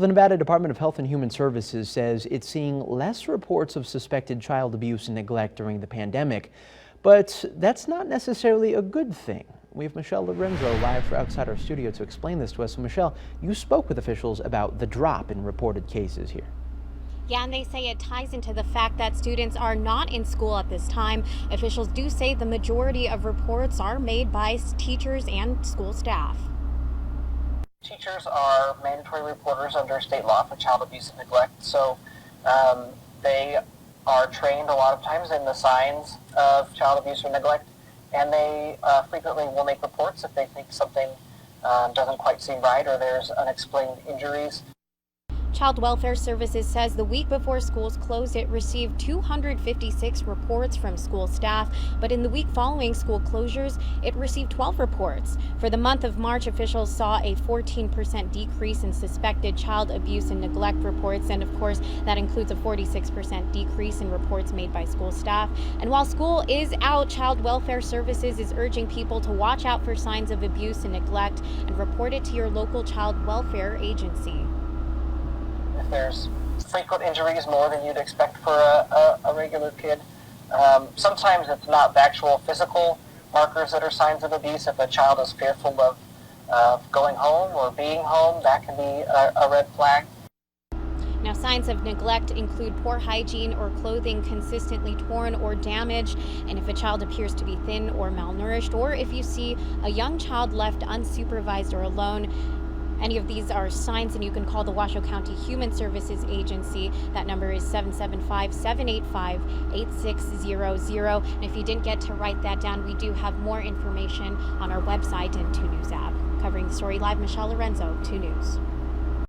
Well, the Nevada Department of Health and Human Services says it's seeing less reports of suspected child abuse and neglect during the pandemic, but that's not necessarily a good thing. We have Michelle Lorenzo live outside our studio to explain this to us. So Michelle, you spoke with officials about the drop in reported cases here. Yeah, and they say it ties into the fact that students are not in school at this time. Officials do say the majority of reports are made by teachers and school staff. Teachers are mandatory reporters under state law for child abuse and neglect, so they are trained a lot of times in the signs of child abuse or neglect, and they frequently will make reports if they think something doesn't quite seem right or there's unexplained injuries. Child Welfare Services says the week before schools closed, it received 256 reports from school staff, but in the week following school closures, it received 12 reports. For the month of March, officials saw a 14% decrease in suspected child abuse and neglect reports, and of course, that includes a 46% decrease in reports made by school staff. And while school is out, Child Welfare Services is urging people to watch out for signs of abuse and neglect and report it to your local child welfare agency. If there's frequent injuries, more than you'd expect for a regular kid, sometimes it's not the actual physical markers that are signs of abuse. If a child is fearful of going home or being home, that can be a red flag. Now, signs of neglect include poor hygiene or clothing consistently torn or damaged, and if a child appears to be thin or malnourished, or if you see a young child left unsupervised or alone. Any of these are signs, and you can call the Washoe County Human Services Agency. That number is 775-785-8600. And if you didn't get to write that down, we do have more information on our website and 2 News app. Covering the story live, Michelle Lorenzo, 2 News.